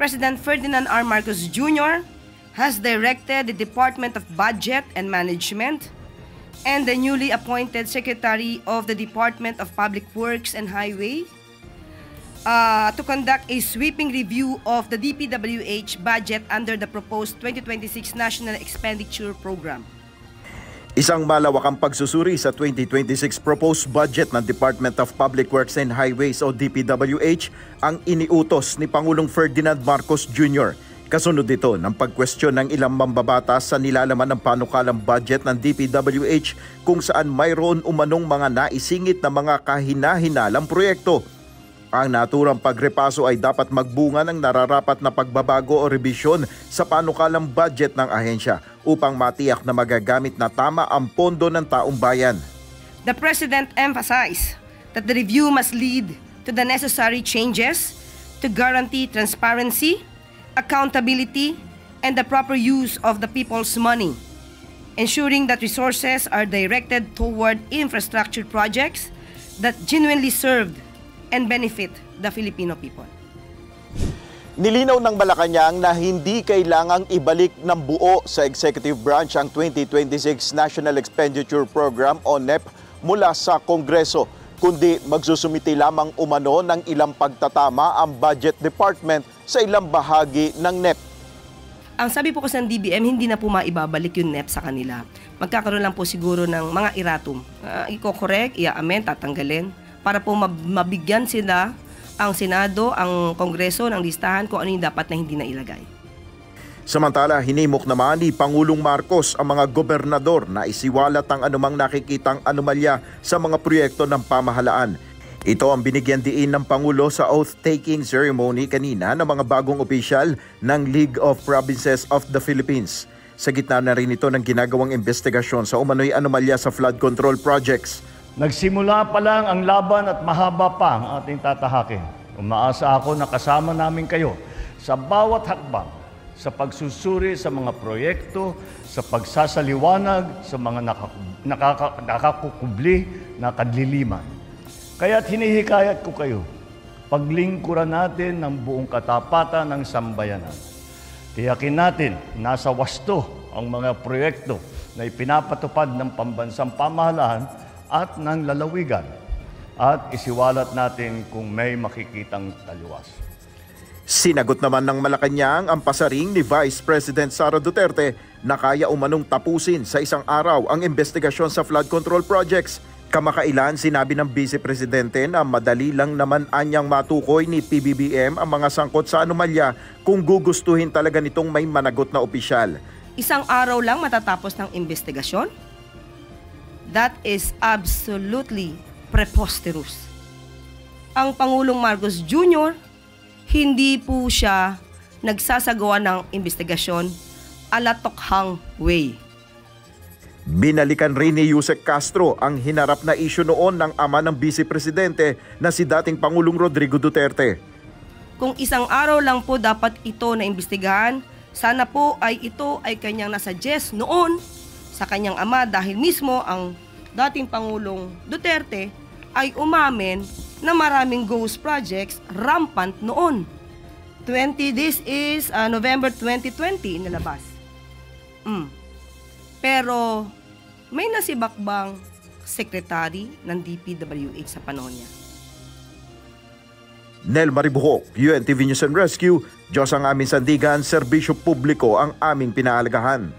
President Ferdinand R. Marcos Jr. has directed the Department of Budget and Management and the newly appointed Secretary of the Department of Public Works and Highway to conduct a sweeping review of the DPWH budget under the proposed 2026 National Expenditure Program. Isang malawakang pagsusuri sa 2026 proposed budget ng Department of Public Works and Highways o DPWH ang iniutos ni Pangulong Ferdinand Marcos Jr. Kasunod dito ng pagkwestiyon ng ilang mambabatas sa nilalaman ng panukalang budget ng DPWH kung saan mayroon umanong mga naisingit na mga kahinahinalang proyekto. Ang naturang pagrepaso ay dapat magbunga ng nararapat na pagbabago o rebisyon sa panukalang budget ng ahensya upang matiyak na magagamit na tama ang pondo ng taong bayan. The President emphasized that the review must lead to the necessary changes to guarantee transparency, accountability, and the proper use of the people's money, ensuring that resources are directed toward infrastructure projects that genuinely serve and benefit the Filipino people. Nilinaw ng Malacanang na hindi kailangang ibalik ng buo sa executive branch ang 2026 National Expenditure Program o NEP mula sa Kongreso, kundi magsusumiti lamang umano ng ilang pagtatama ang Budget Department sa ilang bahagi ng NEP. Ang sabi po kasi ng DBM, hindi na po maibabalik yung NEP sa kanila. Magkakaroon lang po siguro ng mga iratum. Iko-correct, i-amend, tatanggalin, para po mabigyan sila ang Senado, ang Kongreso ng listahan kung ano yung dapat na hindi na ilagay. Samantala, hinimok naman ni Pangulong Marcos ang mga gobernador na isiwalat ang anumang nakikitang anomalya sa mga proyekto ng pamahalaan. Ito ang binigyan diin ng Pangulo sa oath-taking ceremony kanina ng mga bagong opisyal ng League of Provinces of the Philippines. Sa gitna na rin ito ng ginagawang investigasyon sa umano'y anomalya sa flood control projects. Nagsimula pa lang ang laban at mahaba pa ang ating tatahakin. Umaasa ako na kasama namin kayo sa bawat hakbang, sa pagsusuri sa mga proyekto, sa pagsasaliwanag sa mga nakakukubli na kadliliman. Kaya't hinihikayat ko kayo, paglingkuran natin ng buong katapatan ng sambayanan. Tiyakin natin nasa wasto ang mga proyekto na ipinapatupad ng pambansang pamahalaan at ng lalawigan, at isiwalat natin kung may makikitang taliwas. Sinagot naman ng Malacanang ang pasaring ni Vice President Sara Duterte na kaya umanong tapusin sa isang araw ang investigasyon sa flood control projects. Kamakailan sinabi ng Vice Presidente na madali lang naman anyang matukoy ni PBBM ang mga sangkot sa anomalya kung gugustuhin talaga nitong may managot na opisyal. Isang araw lang matatapos ng investigasyon? That is absolutely preposterous. Ang Pangulong Marcos Jr., hindi po siya nagsasagawa ng investigasyon ala tokhang way. Binalikan rin ni Yusek Castro ang hinarap na isyu noon ng ama ng Vice Presidente na si dating Pangulong Rodrigo Duterte. Kung isang araw lang po dapat ito na imbestigahan, sana po ay ito ay kanyang nasuggest noon sa kanyang ama dahil mismo ang dating Pangulong Duterte ay umamin na maraming ghost projects rampant noon. This is November 2020 inilabas. Pero may nasibakbang secretary ng DPWH sa panahon niya. Nel Maribuhok, UNTV News and Rescue, Diyos ang aming sandigan, serbisyo publiko ang aming pinaalagahan.